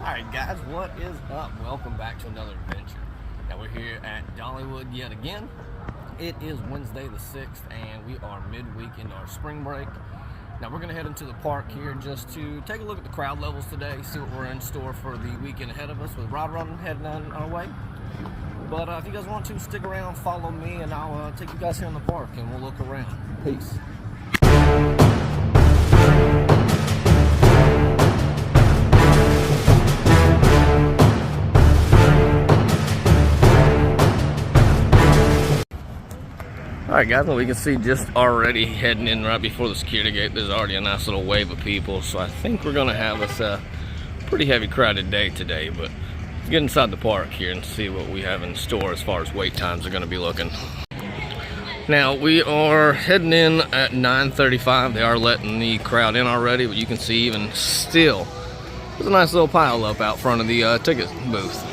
Alright guys, what is up? Welcome back to another adventure. Now we're here at Dollywood yet again. It is Wednesday the 6th and we are midweek into our spring break. Now we're going to head into the park here just to take a look at the crowd levels today, see what we're in store for the weekend ahead of us with Rod Run heading on our way. But if you guys want to, stick around, follow me, and I'll take you guys here in the park and we'll look around. Peace. Alright guys, well, we can see just already heading in right before the security gate, there's already a nice little wave of people, so I think we're going to have us a pretty heavy crowded day today, but let's get inside the park here and see what we have in store as far as wait times are going to be looking. Now, we are heading in at 9:35, they are letting the crowd in already, but you can see even still, there's a nice little pile up out front of the ticket booth.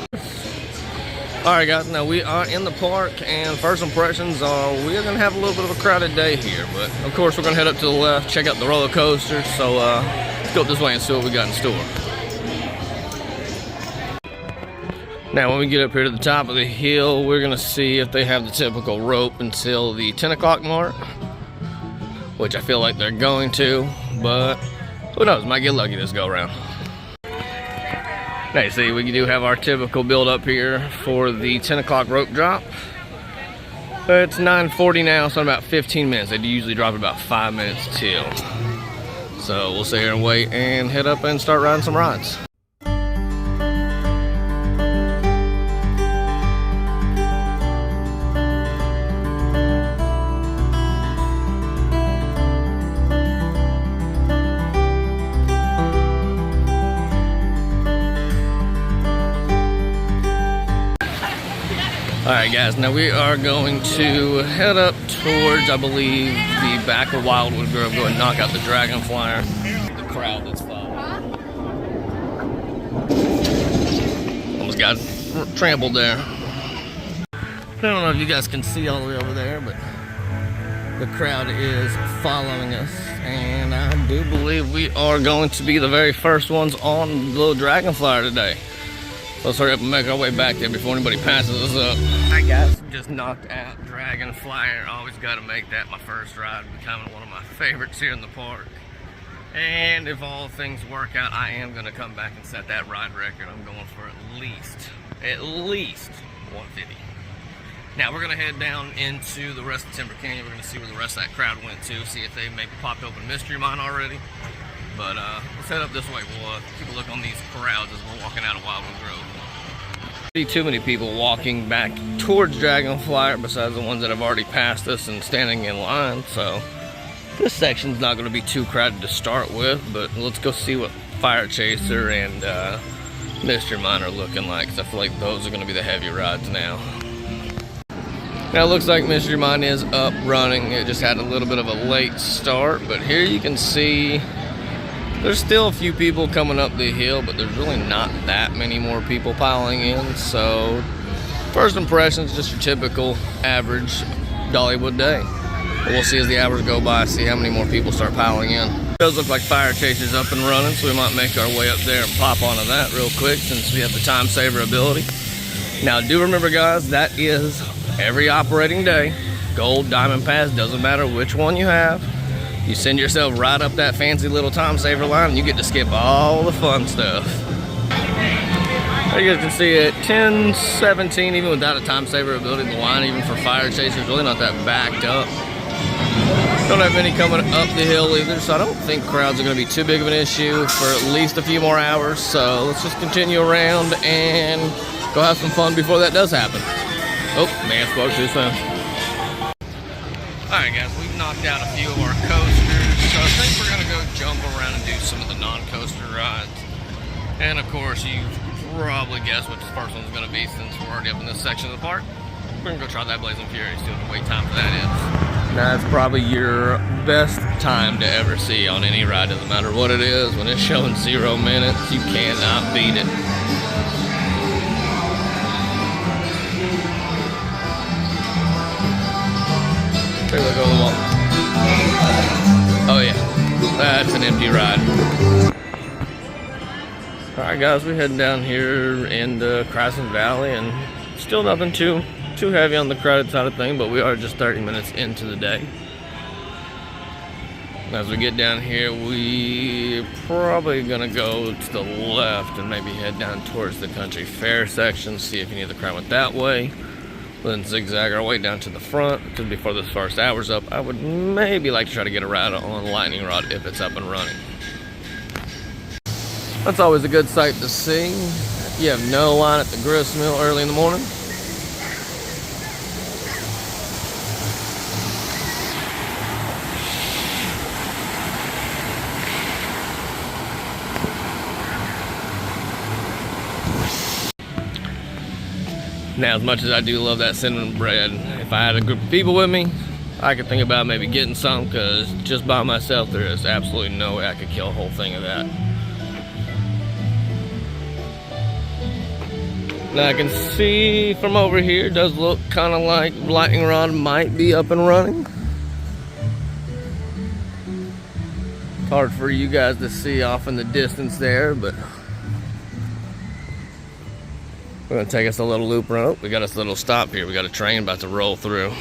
Alright guys, now we are in the park, and first impressions are we are going to have a little bit of a crowded day here, but of course we're going to head up to the left, check out the roller coasters, so let's go up this way and see what we got in store. Now when we get up here to the top of the hill, we're going to see if they have the typical rope until the 10 o'clock mark, which I feel like they're going to, but who knows, might get lucky this go around. Now you see, we do have our typical build up here for the 10 o'clock rope drop. It's 9:40 now, so in about 15 minutes. They usually drop about 5 minutes till. So we'll sit here and wait and head up and start riding some rides. Alright guys, now we are going to head up towards, I believe, the back of Wildwood Grove, go and knock out the Dragon Flyer. The crowd that's following. Almost got trampled there. I don't know if you guys can see all the way over there, but the crowd is following us. And I do believe we are going to be the very first ones on the little Dragon Flyer today. Let's hurry up and make our way back there before anybody passes us up. Alright guys, just knocked out Dragon Flyer. Always got to make that my first ride, becoming one of my favorites here in the park. And if all things work out, I am going to come back and set that ride record. I'm going for at least 150. Now we're going to head down into the rest of Timber Canyon. We're going to see where the rest of that crowd went to, see if they maybe popped open Mystery Mine already. But let's head up this way. We'll keep a look on these crowds as we're walking out of Wildwood Grove. See too many people walking back towards Dragon Flyer besides the ones that have already passed us and standing in line. So this section's not going to be too crowded to start with, but let's go see what Fire Chaser and Mystery Mine are looking like, because I feel like those are going to be the heavy rides now. Now it looks like Mystery Mine is up running. It just had a little bit of a late start, but here you can see there's still a few people coming up the hill, but there's really not that many more people piling in. So first impressions, just your typical average Dollywood day. But we'll see as the hours go by, see how many more people start piling in. It does look like Fire Chaser's up and running, so we might make our way up there and pop onto that real quick since we have the time saver ability. Now do remember guys, that is every operating day. Gold, Diamond Pass, doesn't matter which one you have. You send yourself right up that fancy little time saver line and you get to skip all the fun stuff. As you guys can see at 10:17, even without a time saver ability, the line even for Fire Chaser is really not that backed up. Don't have any coming up the hill either, so I don't think crowds are going to be too big of an issue for at least a few more hours. So let's just continue around and go have some fun before that does happen. Oh, man, spoke too soon. Alright guys, we've knocked out a few of our coasters, so I think we're going to go jump around and do some of the non-coaster rides. And of course, you probably guess what the first one's going to be since we're already up in this section of the park. We're going to go try that Blazing Fury, see what the wait time for that is. Now, it's probably your best time to ever see on any ride, doesn't matter what it is. When it's showing 0 minutes, you cannot beat it. Oh yeah, that's an empty ride. Alright guys, we're heading down here in the Crescent Valley, and still nothing too heavy on the crowded side of things, but we are just 30 minutes into the day. As we get down here, we probably gonna go to the left and maybe head down towards the country fair section, see if any of the crowd went that way. Then zigzag our way down to the front, because before this first hour's up, I would maybe like to try to get a ride on Lightning Rod if it's up and running. That's always a good sight to see. You have no line at the grist mill early in the morning. Now, as much as I do love that cinnamon bread, if I had a group of people with me, I could think about maybe getting some, because just by myself, there is absolutely no way I could kill a whole thing of that. Now I can see from over here, it does look kind of like Lightning Rod might be up and running. It's hard for you guys to see off in the distance there, but we're gonna take us a little loop around. We got us a little stop here. We got a train about to roll through.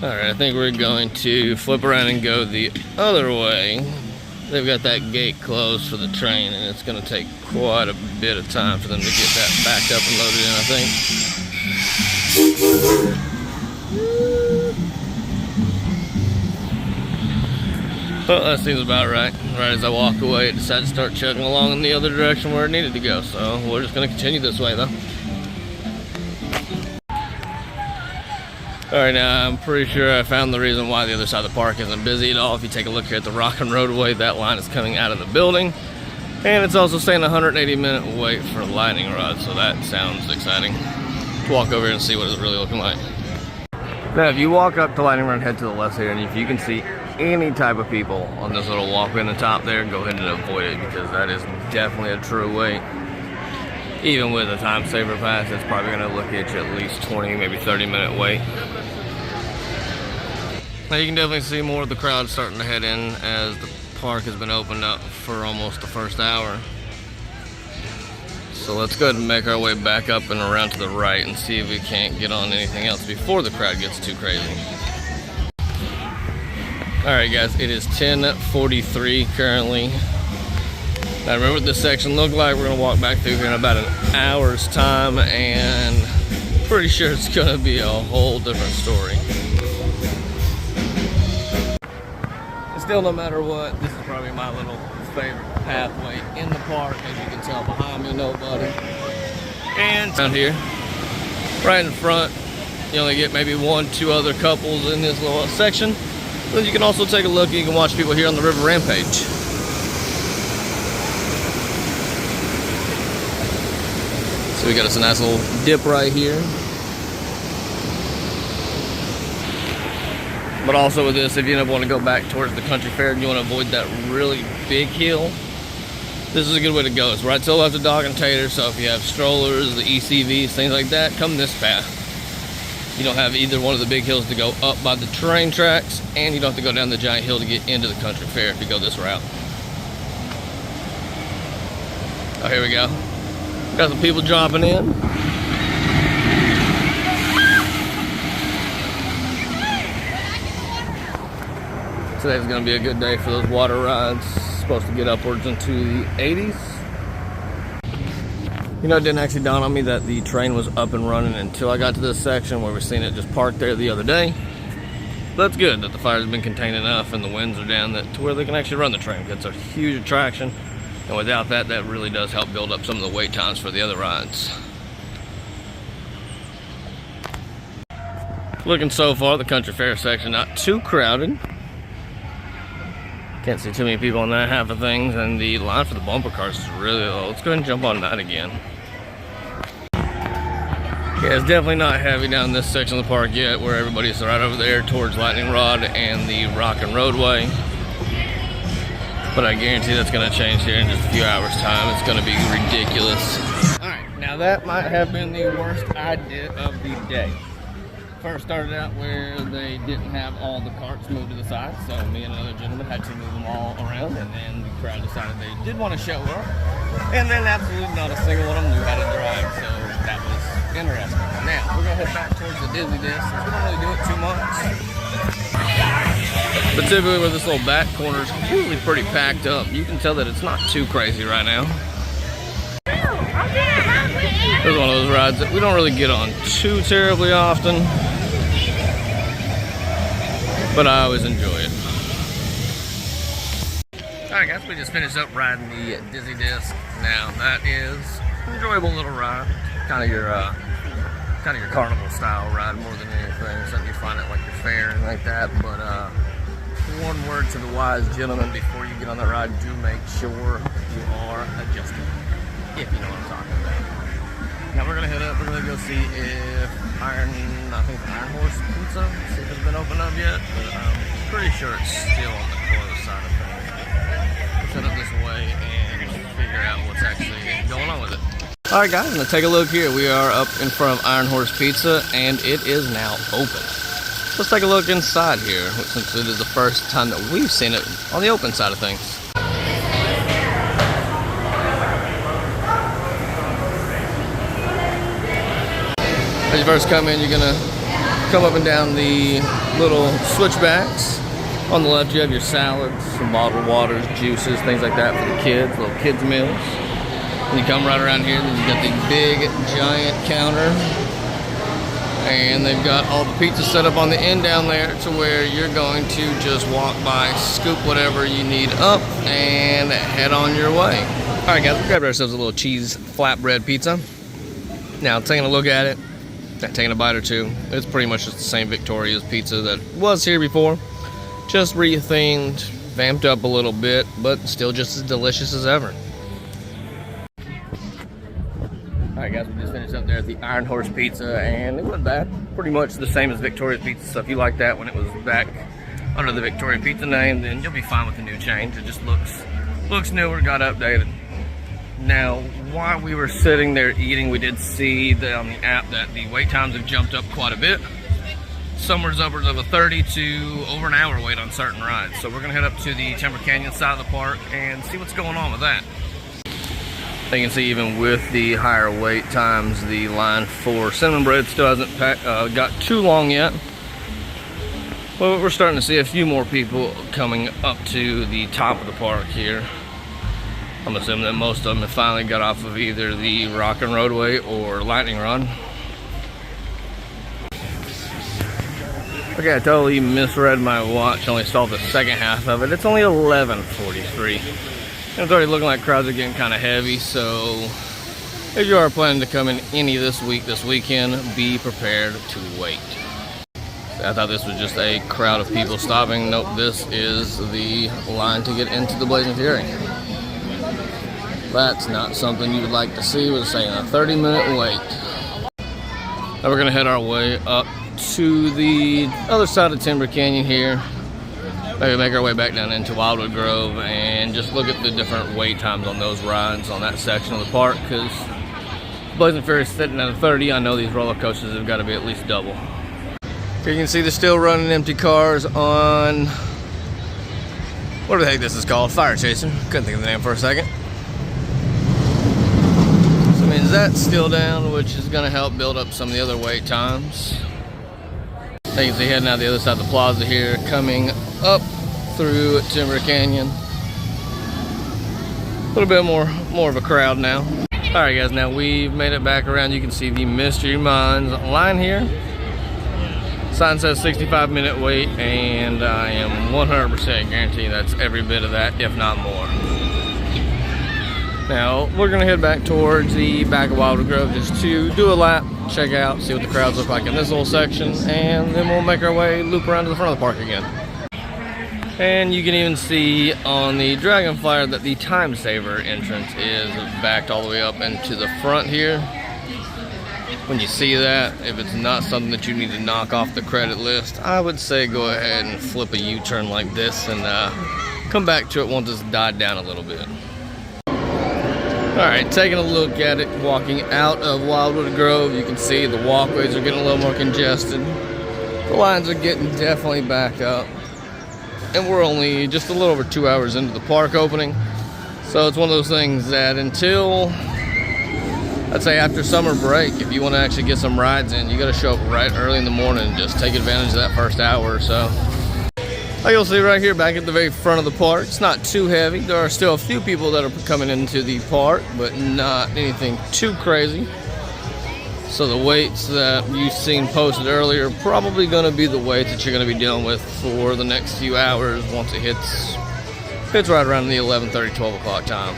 Alright, I think we're going to flip around and go the other way. They've got that gate closed for the train, and it's going to take quite a bit of time for them to get that backed up and loaded in, I think. Well, that seems about right. Right as I walk away, it decided to start chugging along in the other direction where it needed to go, so we're just going to continue this way, though. Alright, now I'm pretty sure I found the reason why the other side of the park isn't busy at all. If you take a look here at the Rockin' Roadway, that line is coming out of the building. And it's also saying 180-minute wait for Lightning Rod, so that sounds exciting. Let's walk over here and see what it's really looking like. Now, if you walk up to Lightning Rod and head to the left here, and if you can see any type of people on this little walkway in the top there, go ahead and avoid it, because that is definitely a true wait. Even with a time saver pass, it's probably going to look at you at least 20, maybe 30-minute wait. Now you can definitely see more of the crowd starting to head in as the park has been opened up for almost the first hour. So let's go ahead and make our way back up and around to the right and see if we can't get on anything else before the crowd gets too crazy. Alright guys, it is 10:43 currently. Now remember what this section looked like. We're going to walk back through here in about an hour's time, and pretty sure it's going to be a whole different story. Still, no matter what, this is probably my little favorite pathway in the park. As you can tell behind me, nobody. And down here, right in front, you only get maybe 1-2 other couples in this little section. Then you can also take a look, you can watch people here on the river Rampage. So we got us a nice little dip right here. But also with this, if you end up wanting to go back towards the country fair and you want to avoid that really big hill, this is a good way to go. It's right to the left of Dog and Tater, so if you have strollers, the ECVs, things like that, come this path. You don't have either one of the big hills to go up by the train tracks, and you don't have to go down the giant hill to get into the country fair if you go this route. Oh, here we go. Got some people dropping in. Today's going to be a good day for those water rides. Supposed to get upwards into the 80s. You know, it didn't actually dawn on me that the train was up and running until I got to this section where we're seeing it just parked there the other day. But that's good that the fire's been contained enough and the winds are down that to where they can actually run the train. It's a huge attraction, and without that, that really does help build up some of the wait times for the other rides. Looking so far, the country fair section not too crowded. Can't see too many people on that half of things, and the line for the bumper cars is really low. Let's go ahead and jump on that again. Yeah, it's definitely not heavy down this section of the park yet, where everybody's right over there towards Lightning Rod and the Rockin' Roadway. But I guarantee that's going to change here in just a few hours' time. It's going to be ridiculous. Alright, now that might have been the worst idea of the day. First started out where they didn't have all the carts moved to the side, so me and another gentleman had to move them all around, and then the crowd decided they did want to show up, and then absolutely not a single one of them knew how to drive, so that was interesting. Now, we're going to head back towards the Dizzy Disc. We don't really do it too much, but typically where this little back corner is usually pretty packed up. You can tell that it's not too crazy right now. This is one of those rides that we don't really get on too terribly often, but I always enjoy it. Alright guys, we just finished up riding the Dizzy Disc. Now that is an enjoyable little ride. Kind of your carnival style ride more than anything. Something you find at like your fair and like that. But one word to the wise gentleman before you get on that ride: do make sure you are adjusted. If you know what I'm talking about. Now we're gonna head up. We're gonna go see if I think the Iron Horse Pizza, see if it's been opened up yet. But I'm pretty sure it's still on the closed side of things. Let's head up this way and figure out what's actually going on with it. All right, guys, now take a look here. We are up in front of Iron Horse Pizza, and it is now open. Let's take a look inside here, since it is the first time that we've seen it on the open side of things. As you first come in, you're gonna come up and down the little switchbacks. On the left, you have your salads, some bottled waters, juices, things like that for the kids, little kids meals. And you come right around here, then you got the big, giant counter. And they've got all the pizza set up on the end down there to where you're going to just walk by, scoop whatever you need up, and head on your way. All right, guys, we grabbed ourselves a little cheese flatbread pizza. Now, taking a look at it, taking a bite or two, it's pretty much just the same Victoria's pizza that was here before, just rethemed, vamped up a little bit, but still just as delicious as ever. Alright guys, we just finished up there at the Iron Horse Pizza, and it wasn't bad. Pretty much the same as Victoria's Pizza, so if you like that when it was back under the Victoria Pizza name, then you'll be fine with the new change. It just looks newer, got updated. Now, while we were sitting there eating, we did see on the app that the wait times have jumped up quite a bit. Somewhere's upwards of a 30 to over an hour wait on certain rides. So we're gonna head up to the Timber Canyon side of the park and see what's going on with that. You can see even with the higher wait times, the line for Cinnamon Bread still hasn't got too long yet. Well, we're starting to see a few more people coming up to the top of the park here. I'm assuming that most of them have finally got off of either the Rockin' Roadway or Lightning Rod. Okay, I totally misread my watch. I only saw the second half of it. It's only 11:43. It's already looking like crowds are getting kind of heavy, so if you are planning to come in any this weekend, be prepared to wait. I thought this was just a crowd of people stopping. Nope, this is the line to get into the Blazing Fury. That's not something you would like to see, with saying a 30-minute wait. Now we're gonna head our way up to the other side of Timber Canyon here. Maybe make our way back down into Wildwood Grove and just look at the different wait times on those rides on that section of the park, because Blazing Fury is sitting at a 30. I know these roller coasters have got to be at least double. Here you can see they're still running empty cars on, what the heck this is called? Fire Chaser. Couldn't think of the name for a second. So it means that's still down, which is going to help build up some of the other wait times. You can see heading out the other side of the plaza here, coming up through Timber Canyon. A little bit more of a crowd now. All right, guys, now we've made it back around. You can see the Mystery Mines line here. Sign says 65-minute wait, and I am 100% guaranteeing that's every bit of that, if not more. Now, we're gonna head back towards the back of Wildwood Grove just to do a lap, check out, see what the crowds look like in this little section, and then we'll make our way, loop around to the front of the park again. And you can even see on the Dragon Flyer that the Time Saver entrance is backed all the way up into the front here. When you see that, if it's not something that you need to knock off the credit list, I would say go ahead and flip a U-turn like this and come back to it once it's died down a little bit. Alright, taking a look at it, walking out of Wildwood Grove, you can see the walkways are getting a little more congested. The lines are getting definitely back up. And we're only just a little over 2 hours into the park opening. So it's one of those things that until, I'd say after summer break, if you want to actually get some rides in, you got to show up right early in the morning and just take advantage of that first hour or so. Like you'll see right here back at the very front of the park, it's not too heavy. There are still a few people that are coming into the park, but not anything too crazy. So the weights that you've seen posted earlier are probably going to be the weights that you're going to be dealing with for the next few hours once it hits right around the 11:30, 12 o'clock time.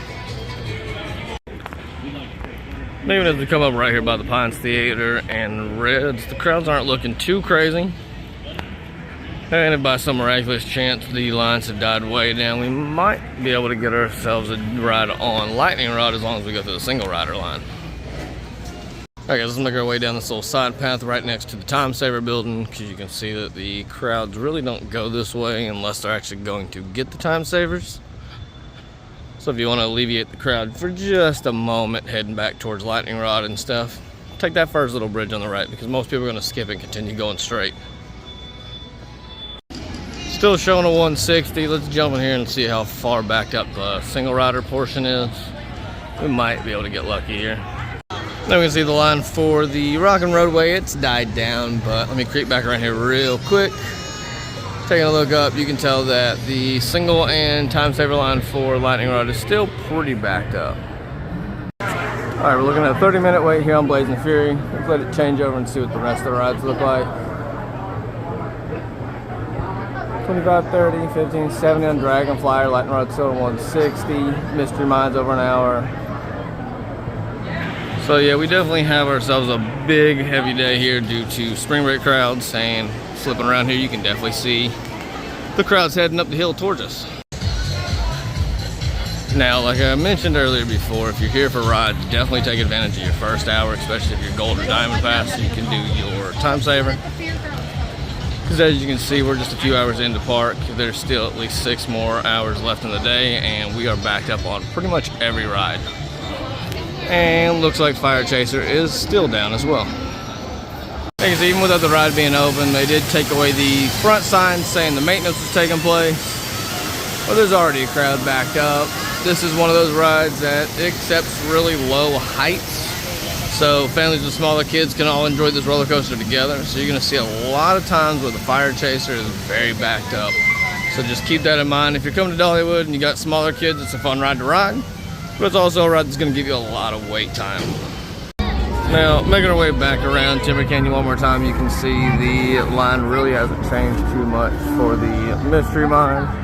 Even as we come up right here by the Pines Theater and Reds, the crowds aren't looking too crazy. And if by some miraculous chance the lines have died way down, we might be able to get ourselves a ride on Lightning Rod as long as we go through the single rider line. Alright guys, let's make our way down this little side path right next to the Time Saver building, because you can see that the crowds really don't go this way unless they're actually going to get the Time Savers. So if you want to alleviate the crowd for just a moment heading back towards Lightning Rod and stuff, take that first little bridge on the right, because most people are going to skip and continue going straight. Still showing a 160. Let's jump in here and see how far backed up the single rider portion is. We might be able to get lucky here. Now we can see the line for the Rockin' Roadway. It's died down, but let me creep back around here real quick. Taking a look up, you can tell that the single and Time Saver line for Lightning Rod is still pretty backed up. Alright, we're looking at a 30-minute wait here on Blazing Fury. Let's let it change over and see what the rest of the rides look like. 25, 30, 15, 70 on Dragon Flyer, Lightning Rod still at 160, Mystery Mine's over an hour. So yeah, we definitely have ourselves a big, heavy day here due to spring break crowds, and flipping around here, you can definitely see the crowds heading up the hill towards us. Now, like I mentioned earlier before, if you're here for rides, definitely take advantage of your first hour, especially if you're Gold or Diamond Pass, so you can do your Time Saver. Because as you can see, we're just a few hours into park. There's still at least 6 more hours left in the day, and we are backed up on pretty much every ride. And looks like Fire Chaser is still down as well. Because even without the ride being open, they did take away the front sign saying the maintenance was taking place. Well, there's already a crowd backed up. This is one of those rides that accepts really low heights. So families with smaller kids can all enjoy this roller coaster together. So you're going to see a lot of times where the Fire Chaser is very backed up. So just keep that in mind. If you're coming to Dollywood and you got smaller kids, it's a fun ride to ride. But it's also a ride that's going to give you a lot of wait time. Now, making our way back around Timber Canyon one more time, you can see the line really hasn't changed too much for the Mystery Mine.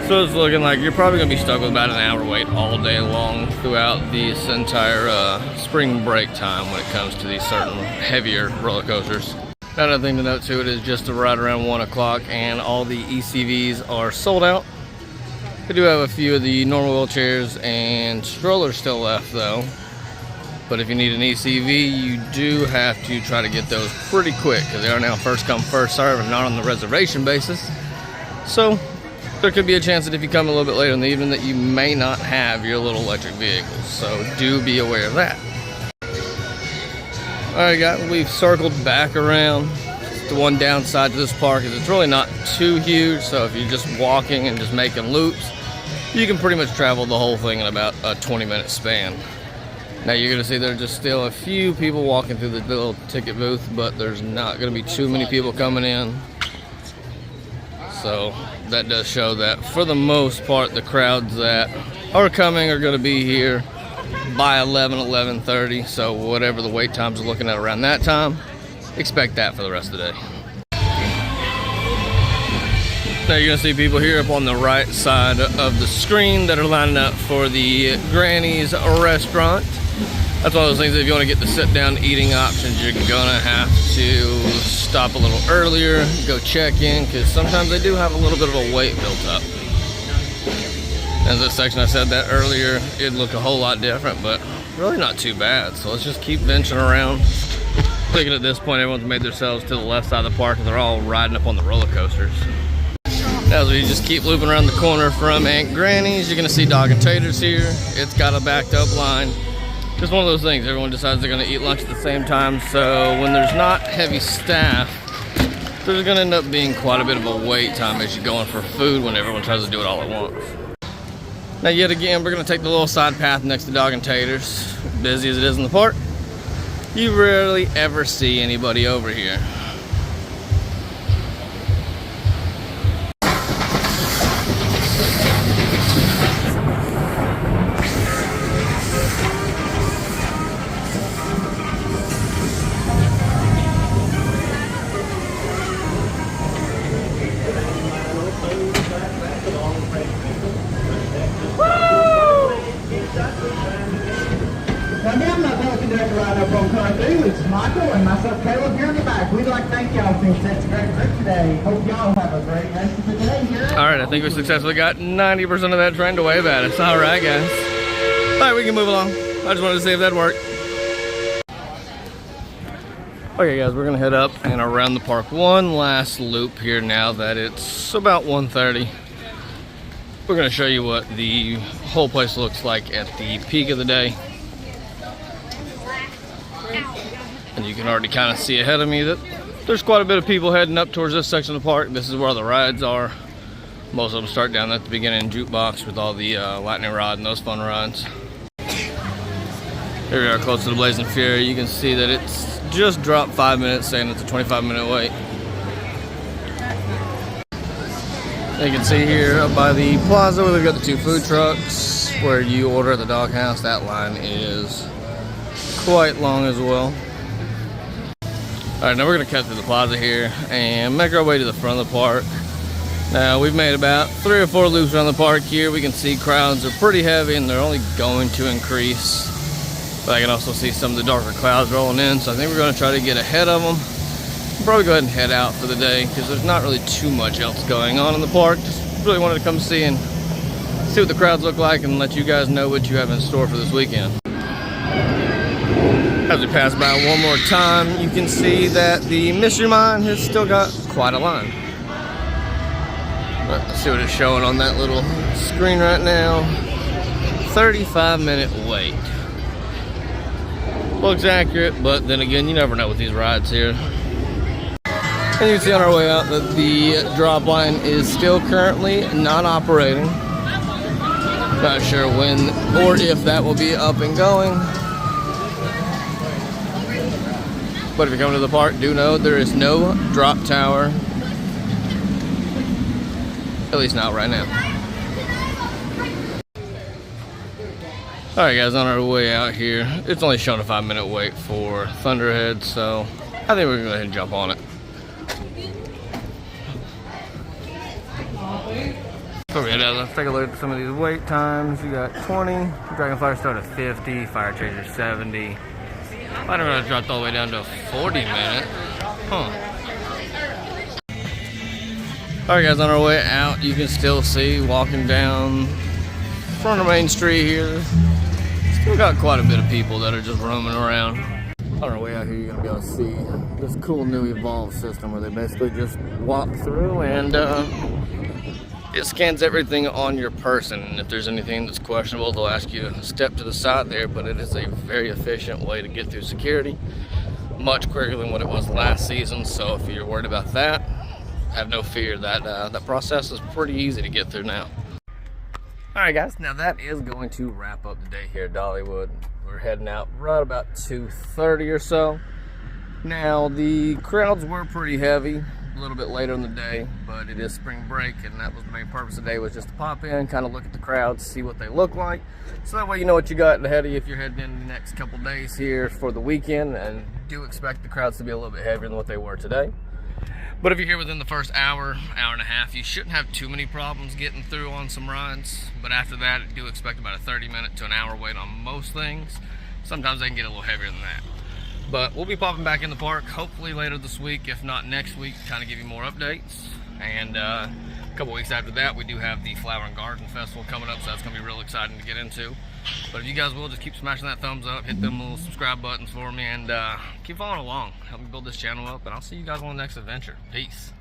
So it's looking like you're probably going to be stuck with about an hour wait all day long throughout this entire spring break time when it comes to these certain heavier roller coasters. Another thing to note too, it is just right around 1 o'clock and all the ECVs are sold out. We do have a few of the normal wheelchairs and strollers still left though. But if you need an ECV, you do have to try to get those pretty quick because they are now first come, first serve and not on the reservation basis. So there could be a chance that if you come a little bit later in the evening that you may not have your little electric vehicles. So do be aware of that. Alright guys, we've circled back around. The one downside to this park is it's really not too huge, so if you're just walking and just making loops, you can pretty much travel the whole thing in about a 20-minute span. Now you're going to see there's just still a few people walking through the little ticket booth, but there's not going to be too many people coming in. So that does show that for the most part the crowds that are coming are going to be here by 11:30. So whatever the wait times are looking at around that time, expect that for the rest of the day. Now you're going to see people here up on the right side of the screen that are lining up for the Granny's restaurant. That's one of those things, if you want to get the sit-down eating options, you're gonna have to stop a little earlier, go check in, because sometimes they do have a little bit of a wait built up. As this section, I said that earlier, it'd look a whole lot different, but really not too bad. So let's just keep venturing around. Thinking at this point, everyone's made themselves to the left side of the park, and they're all riding up on the roller coasters. As we just keep looping around the corner from Aunt Granny's, you're gonna see Dog and Taters here. It's got a backed up line. Just one of those things, everyone decides they're gonna eat lunch at the same time, so when there's not heavy staff, there's gonna end up being quite a bit of a wait time as you're going for food when everyone tries to do it all at once. Now yet again, we're gonna take the little side path next to Dog and Taters. Busy as it is in the park, you rarely ever see anybody over here. It's Michael and myself, Caleb, here in the back. We'd like to thank y'all for being such a great trip today. Hope y'all have a great rest of the day here. Alright, I think we successfully got 90% of that train to wave at us. Alright, guys. Alright, we can move along. I just wanted to see if that worked. Okay, guys, we're going to head up and around the park one last loop here now that it's about 1:30. We're going to show you what the whole place looks like at the peak of the day. And you can already kind of see ahead of me that there's quite a bit of people heading up towards this section of the park. This is where the rides are. Most of them start down at the beginning jukebox with all the lightning rod and those fun rides. Here we are close to the Blazing Fury. You can see that it's just dropped 5 minutes, saying it's a 25-minute wait. You can see here up by the plaza where they've got the two food trucks where you order at the doghouse. That line is quite long as well. Alright, now we're going to cut through the plaza here and make our way to the front of the park. Now, we've made about 3 or 4 loops around the park here. We can see crowds are pretty heavy and they're only going to increase. But I can also see some of the darker clouds rolling in, so I think we're going to try to get ahead of them. We'll probably go ahead and head out for the day because there's not really too much else going on in the park. Just really wanted to come see what the crowds look like and let you guys know what you have in store for this weekend. As we pass by one more time, you can see that the Mystery Mine has still got quite a line. But let's see what it's showing on that little screen right now. 35-minute wait. Looks accurate, but then again, you never know with these rides here. And you can see on our way out that the drop line is still currently not operating. Not sure when or if that will be up and going. But if you come to the park, do know there is no drop tower. At least not right now. Alright guys, on our way out here, it's only showing a 5-minute wait for Thunderhead, so I think we're going to go ahead and jump on it. So let's take a look at some of these wait times. You got 20, Dragonfly start at 50, Fire Chaser 70. I didn't realize it dropped all the way down to a 40-minute. Alright guys, on our way out, you can still see walking down front of Main Street here. Still got quite a bit of people that are just roaming around. On our way out here, you're going to be able to see this cool new Evolve system where they basically just walk through and it scans everything on your person. And if there's anything that's questionable, they'll ask you to step to the side there, but it is a very efficient way to get through security. Much quicker than what it was last season, so if you're worried about that, have no fear. That process is pretty easy to get through now. Alright guys, now that is going to wrap up the day here at Dollywood. We're heading out right about 2:30 or so. Now the crowds were pretty heavy a little bit later in the day, but it is spring break and that was the main purpose of the day, was just to pop in, kind of look at the crowds, see what they look like. So that way you know what you got ahead of you if you're heading in the next couple days here for the weekend, and do expect the crowds to be a little bit heavier than what they were today. But if you're here within the first hour and a half, you shouldn't have too many problems getting through on some rides. But after that, do expect about a 30-minute to an hour wait on most things. Sometimes they can get a little heavier than that. But we'll be popping back in the park hopefully later this week, if not next week, kind of give you more updates. And a couple weeks after that, we do have the Flower and Garden Festival coming up, so that's going to be real exciting to get into. But if you guys will, just keep smashing that thumbs up, hit them little subscribe buttons for me, and keep following along. Help me build this channel up, and I'll see you guys on the next adventure. Peace.